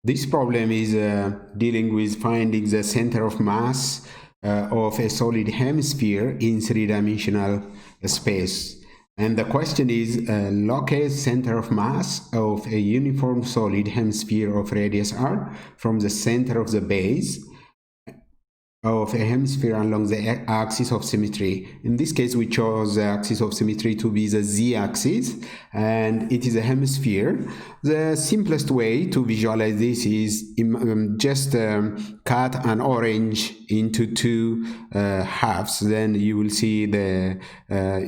This problem is dealing with finding the center of mass of a solid hemisphere in three-dimensional space. And the question is, locate center of mass of a uniform solid hemisphere of radius r from the center of the base of a hemisphere along the axis of symmetry. In this case, we chose the axis of symmetry to be the z-axis, and it is a hemisphere. The simplest way to visualize this is just cut an orange into two halves. Then you will see the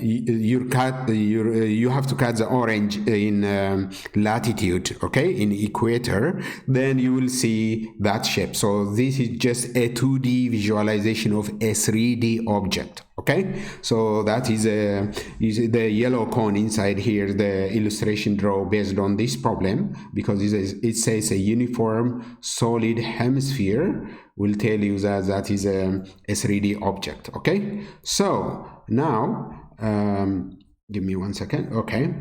you have to cut the orange in latitude, okay, in equator. Then you will see that shape. So this is just a 2D visualization of a 3D object. Okay, so that is the yellow cone inside here, the illustration draw based on this problem, because it says a uniform solid hemisphere will tell you that that is a 3D object. Okay, so now give me 1 second. Okay.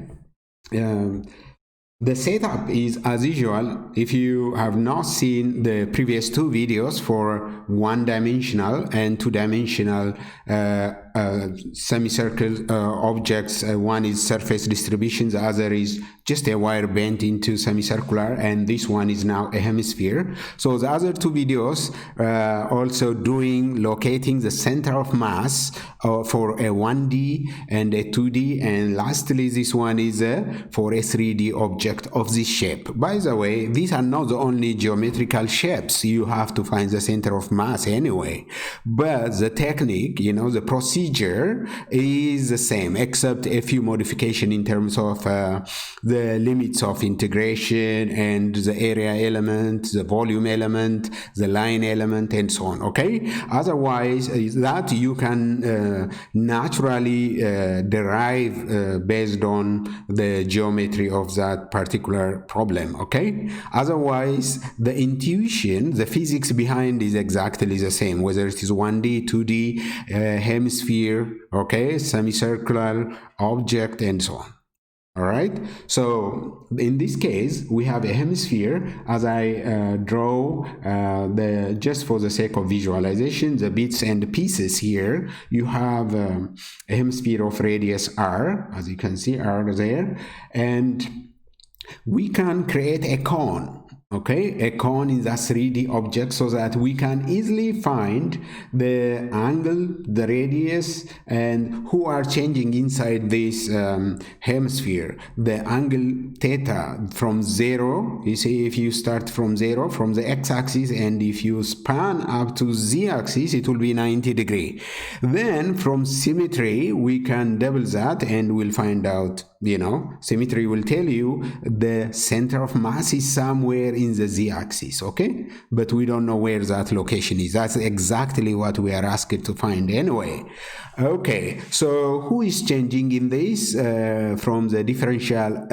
The setup is as usual. If you have not seen the previous two videos for one-dimensional and two-dimensional semicircle objects, one is surface distribution, the other is just a wire bent into semicircular, and this one is now a hemisphere. So the other two videos also locating the center of mass for a 1D and a 2D, and lastly this one is for a 3D object of this shape. By the way, these are not the only geometrical shapes you have to find the center of mass anyway, but the technique, the procedure is the same, except a few modification in terms of the limits of integration and the area element, the volume element, the line element, and so on. Okay, otherwise that you can naturally derive based on the geometry of that particular problem. Okay, otherwise the intuition, the physics behind is exactly the same, whether it is 1D, 2D, hemisphere, okay, semicircular object, and so on. All right, so in this case we have a hemisphere. As I draw just for the sake of visualization, the bits and pieces here, you have a hemisphere of radius r, as you can see, r there, and we can create a cone. Okay, a cone is a 3D object, so that we can easily find the angle, the radius, and who are changing inside this hemisphere. The angle theta from 0, you see, if you start from 0, from the x-axis, and if you span up to z-axis, it will be 90 degrees. Then from symmetry, we can double that, and we'll find out, symmetry will tell you the center of mass is somewhere in the z-axis, okay? But we don't know where that location is. That's exactly what we are asked to find anyway. Okay, so who is changing in this? From the differential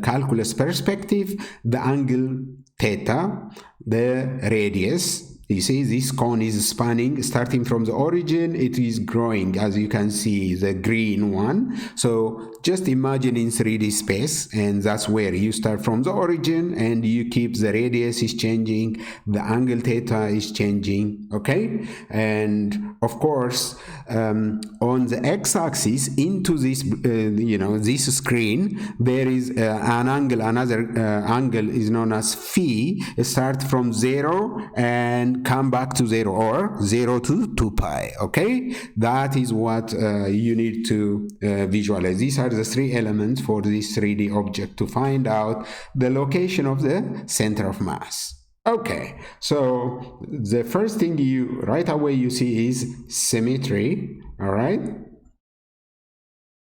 calculus perspective, the angle theta, the radius. You see, this cone is spanning, starting from the origin, it is growing, as you can see, the green one. So just imagine in 3D space, and that's where you start from the origin, and you keep the radius is changing, the angle theta is changing, okay? And of course, on the x-axis into this, this screen, there is an angle, another angle is known as phi, start from 0 and come back to 0, or 0 to 2 pi, okay? That is what you need to visualize. These are the three elements for this 3D object to find out the location of the center of mass. Okay, so the first thing right away you see is symmetry, all right?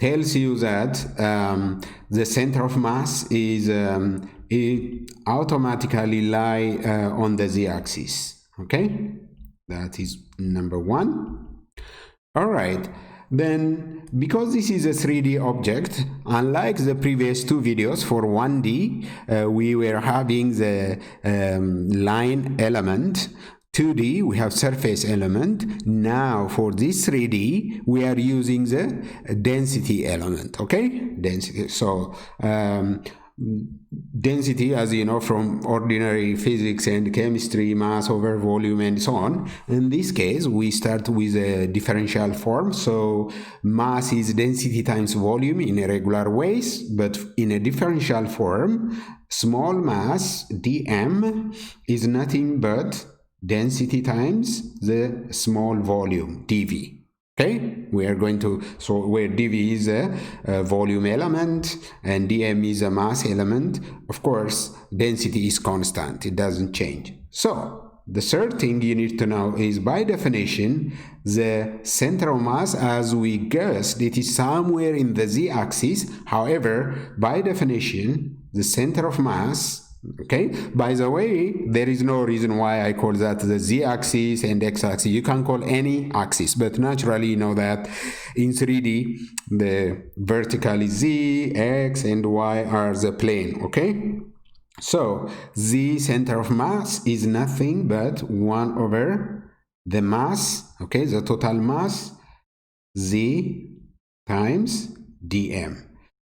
Tells you that the center of mass is it automatically lie on the z-axis. Okay, that is number one. All right, then because this is a 3D object, unlike the previous two videos for 1D, we were having the line element. 2D, we have surface element. Now for this 3D, we are using the density element, okay? Density. So density, as you know from ordinary physics and chemistry, mass over volume and so on. In this case, we start with a differential form. So mass is density times volume in a regular ways, but in a differential form, small mass dm is nothing but density times the small volume dv. Okay, we are going to, so where dv is a volume element and dm is a mass element, of course, density is constant, it doesn't change. So the third thing you need to know is, by definition, the center of mass, as we guessed, it is somewhere in the z-axis. However, by definition, the center of mass, okay, by the way, there is no reason why I call that the z-axis and x-axis. You can call any axis, but naturally you know that in 3D the vertical is z, x, and y are the plane. Okay, so the center of mass is nothing but 1 over the mass, okay, the total mass, z times dm.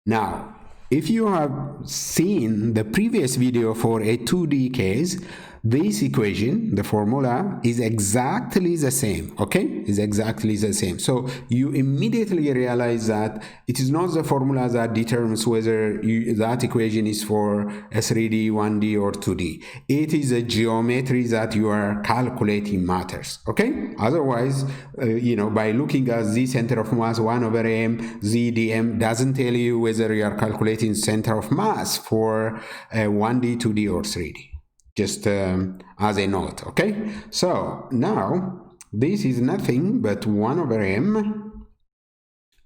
Now, if you have seen the previous video for a 2D case, this equation, the formula, is exactly the same, okay? Is exactly the same. So you immediately realize that it is not the formula that determines whether that equation is for a 3D, 1D, or 2D. It is the geometry that you are calculating matters, okay? Otherwise, you know, by looking at the center of mass 1 over m, z dm doesn't tell you whether you are calculating center of mass for 1D, 2D, or 3D. Just as a note, okay? So now this is nothing but 1 over m,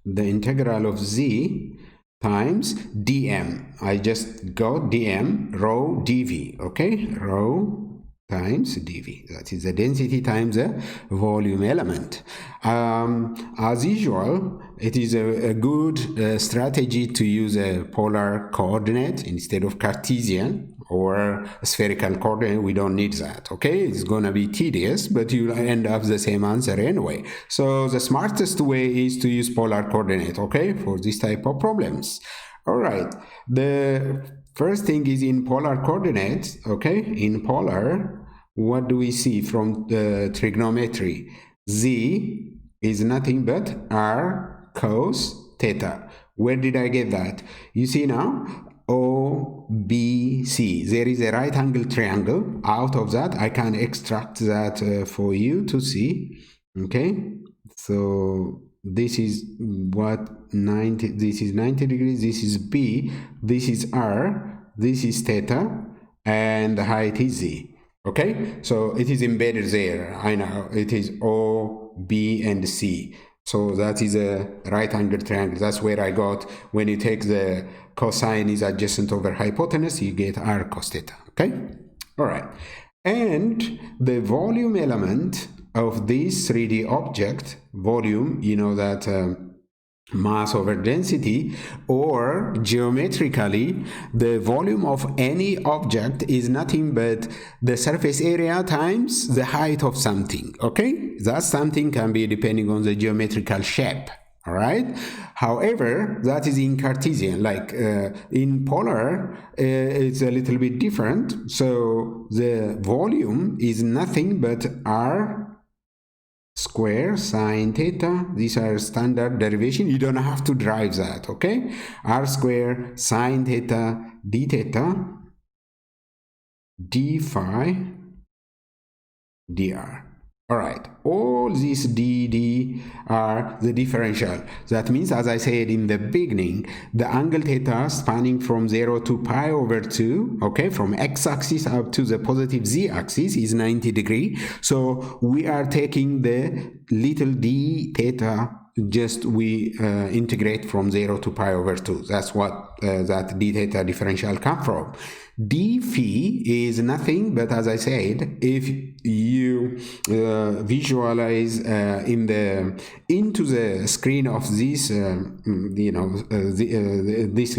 the integral of z times dm. I just got dm rho dv, okay? Rho times dv. That is the density times the volume element. As usual, it is a good strategy to use a polar coordinate instead of Cartesian or spherical coordinate. We don't need that, okay? It's gonna be tedious, but you'll end up the same answer anyway. So the smartest way is to use polar coordinate, okay, for this type of problems. All right, the first thing is in polar coordinates, okay? In polar, what do we see from the trigonometry? Z is nothing but r cos theta. Where did I get that? You see now, OBC. There is a right angle triangle. Out of that, I can extract that for you to see. Okay, so this is what 90. This is 90 degrees. This is B. This is R. This is theta, and the height is Z. Okay, so it is embedded there. I know it is O, B, and C. So that is a right angle triangle. That's where I got, when you take the cosine is adjacent over hypotenuse, you get r cos theta, okay? All right. And the volume element of this 3D object, volume, you know that mass over density, or geometrically, the volume of any object is nothing but the surface area times the height of something, okay? That something can be depending on the geometrical shape, all right? However, that is in Cartesian. Like in polar, it's a little bit different. So the volume is nothing but r square sine theta. These are standard derivation. You don't have to drive that, okay? R square sine theta d theta d phi dr. All right, all these d are the differential. That means, as I said in the beginning, the angle theta spanning from 0 to pi over 2, okay, from x-axis up to the positive z-axis is 90 degrees. So we are taking the little d theta, just we integrate from 0 to pi over 2. That's what that d theta differential come from. D phi is nothing but, as I said, if you visualize into the screen of this, you know, this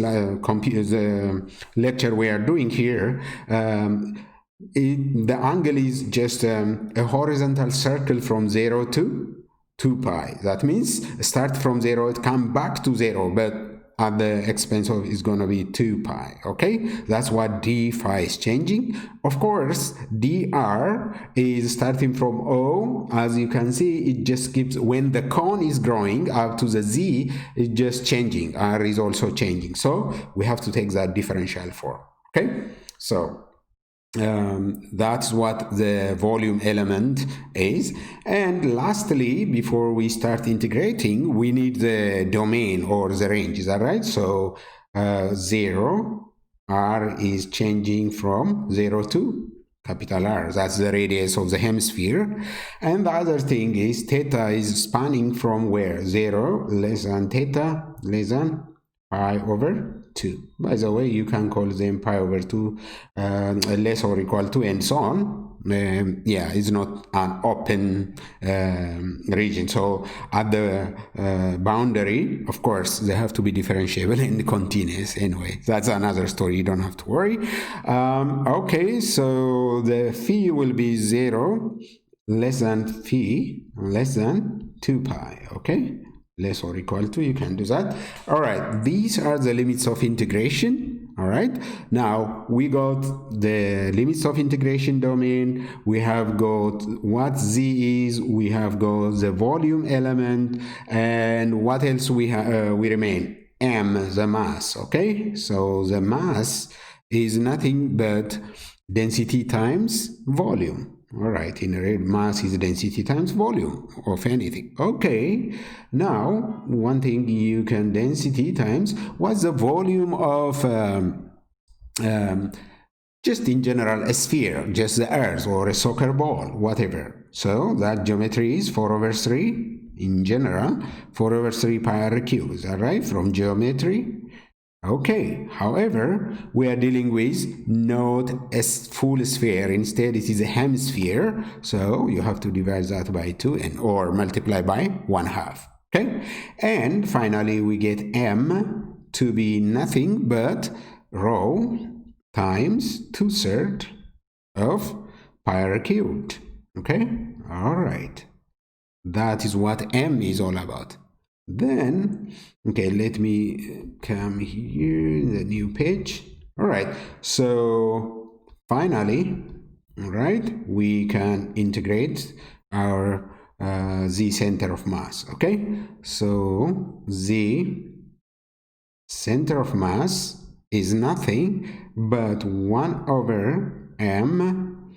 lecture we are doing here, the angle is just a horizontal circle from 0 to 2 pi. That means start from 0, it come back to 0, but at the expense of is going to be 2 pi. Okay, that's what d phi is changing. Of course, dr is starting from O. As you can see, it just keeps, when the cone is growing up to the z, it's just changing. R is also changing, so we have to take that differential form. Okay, so that's what the volume element is. And lastly, before we start integrating, we need the domain or the range. Is that right? So 0, r is changing from 0 to capital R. That's the radius of the hemisphere. And the other thing is theta is spanning from where? 0 less than theta less than pi over 2. By the way, you can call them pi over 2 less or equal to, and so on. Yeah, it's not an open region. So at the boundary, of course, they have to be differentiable and continuous. Anyway, that's another story. You don't have to worry. Okay, so the phi will be 0 less than phi less than 2 pi. Okay, less or equal to, you can do that. All right, these are the limits of integration. All right, now we got the limits of integration domain, we have got what z is, we have got the volume element, and what else we remain? M, the mass. Okay, so the mass is nothing but density times volume. All right, in a red, mass is density times volume of anything. Okay, now one thing you can density times what's the volume of just in general a sphere, just the earth or a soccer ball, whatever. So that geometry is 4 over 3 in general, 4 over 3 pi r cubed. Is that right? From geometry. Okay, however, we are dealing with not a full sphere. Instead, it is a hemisphere. So you have to divide that by 2 and or multiply by 1/2. Okay, and finally, we get m to be nothing but rho times 2/3 of pi r cubed. Okay, all right. That is what m is all about. Then, okay, let me come here in the new page. All right, so finally, all right, we can integrate our z center of mass. Okay, so z center of mass is nothing but 1 over m.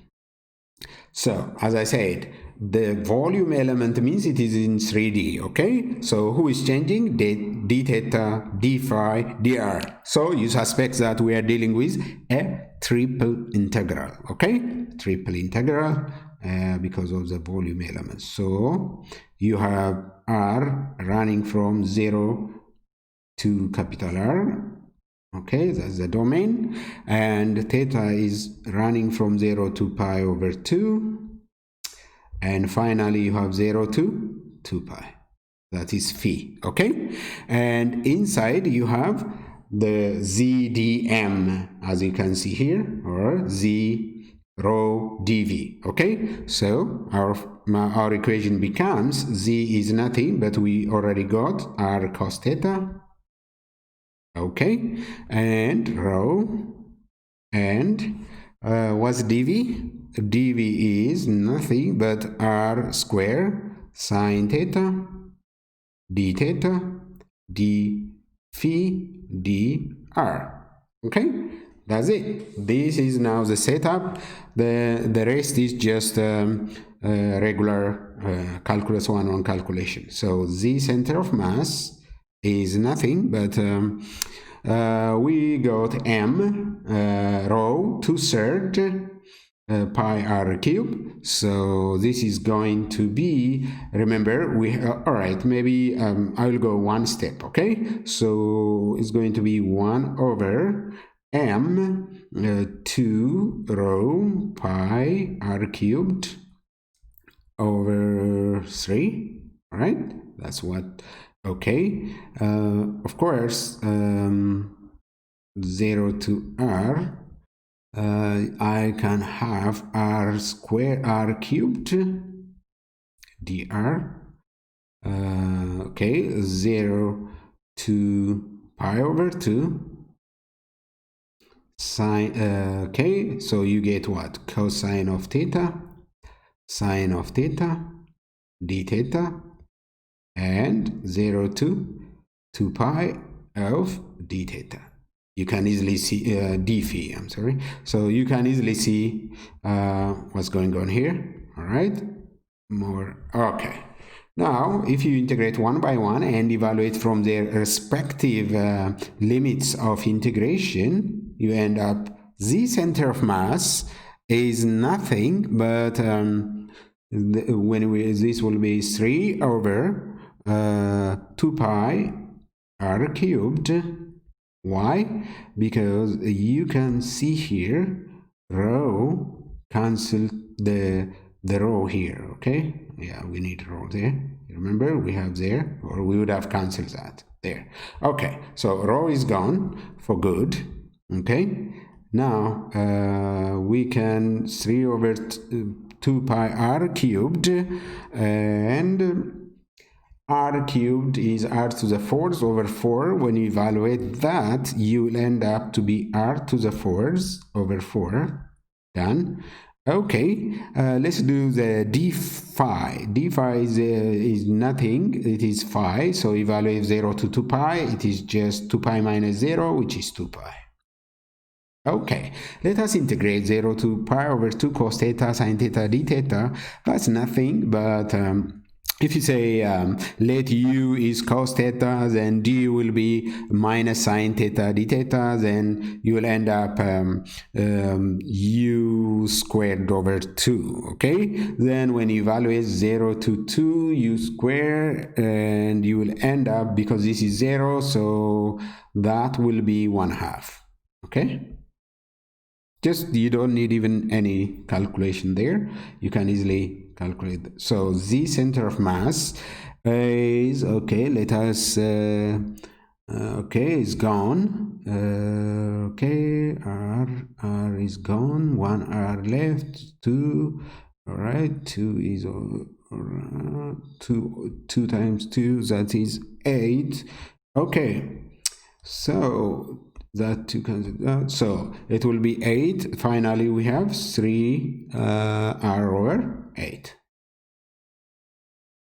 So as I said, the volume element means it is in 3D, okay? So who is changing? D theta, d phi, dr. So you suspect that we are dealing with a triple integral, okay? Triple integral because of the volume element. So you have r running from 0 to capital R. Okay, that's the domain. And theta is running from 0 to pi over 2. And finally, you have 0 to 2 pi. That is phi, okay? And inside, you have the ZDM, as you can see here, or Z rho dV, okay? So our equation becomes Z is nothing, but we already got R cos theta, okay? And rho, and what's dV? dV is nothing but r square sine theta d theta d phi dr. Okay, that's it. This is now the setup. The rest is just regular calculus 1 calculation. So z center of mass is nothing but we got m rho 2/3 pi r cubed. So this is going to be, remember, we all right, maybe I will go one step. Okay, so it's going to be 1 over m 2 rho pi r cubed over 3. All right, that's what. Okay, of course, 0 to r, I can have r square r cubed dr. Okay, 0 to pi over 2 sine, okay, so you get what? Cosine of theta, sine of theta, d theta, and 0 to 2 pi of d theta. You can easily see d phi, I'm sorry. So you can easily see what's going on here. All right, more, okay. Now, if you integrate one by one and evaluate from their respective limits of integration, you end up the center of mass is nothing but this will be 3 over 2 pi r cubed. Why? Because you can see here rho cancel the rho here. Okay, yeah, we need rho there. Remember, we have there, or we would have canceled that there. Okay, so rho is gone for good. Okay, now we can 3 over 2 pi r cubed, and r cubed is r to the 4th over 4. When you evaluate that, you will end up to be r to the 4th over 4. Done. Okay, let's do the d phi. D phi is nothing, it is phi, so evaluate 0 to 2 pi, it is just 2 pi minus 0, which is 2 pi. Okay, let us integrate 0 to pi over 2 cos theta sine theta d theta. That's nothing but if you say let u is cos theta, then d will be minus sine theta d theta, then you will end up u squared over 2, okay? Then when you evaluate 0 to 2, u squared, and you will end up, because this is 0, so that will be 1/2, okay? Just, you don't need even any calculation there. You can easily calculate. So the center of mass is, okay, let us, okay, is gone. Okay, r is gone, 1 r left, 2, all right, 2 is 2 times 2, that is 8. Okay, so that 2 cancel, so it will be 8. Finally, we have 3 r over 8.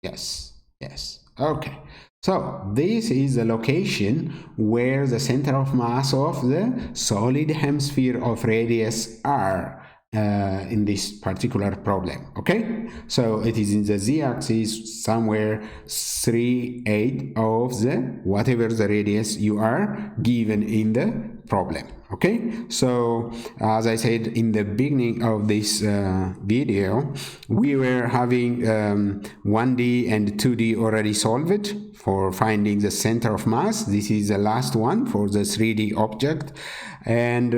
Yes, yes. Okay, so this is the location where the center of mass of the solid hemisphere of radius r in this particular problem. Okay, so it is in the z-axis somewhere 3/8 of the whatever the radius you are given in the problem. Okay, so as I said in the beginning of this video, we were having 1D and 2D already solved for finding the center of mass. This is the last one for the 3D object, and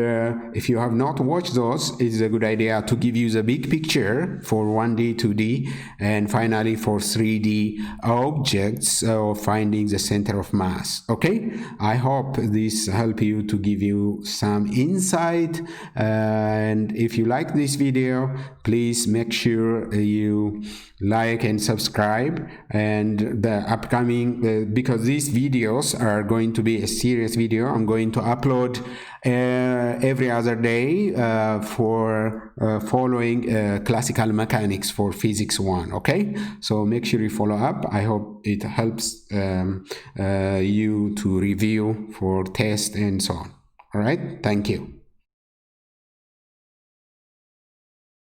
if you have not watched those, it's a good idea to give you the big picture for 1D, 2D, and finally for 3D objects of finding the center of mass. Okay, I hope this help you to give you some insight, and if you like this video, please make sure you like and subscribe, and the upcoming because these videos are going to be a serious video. I'm going to upload every other day for following classical mechanics for physics 1. Okay, so make sure you follow up. I hope it helps you to review for test and so on. All right, thank you.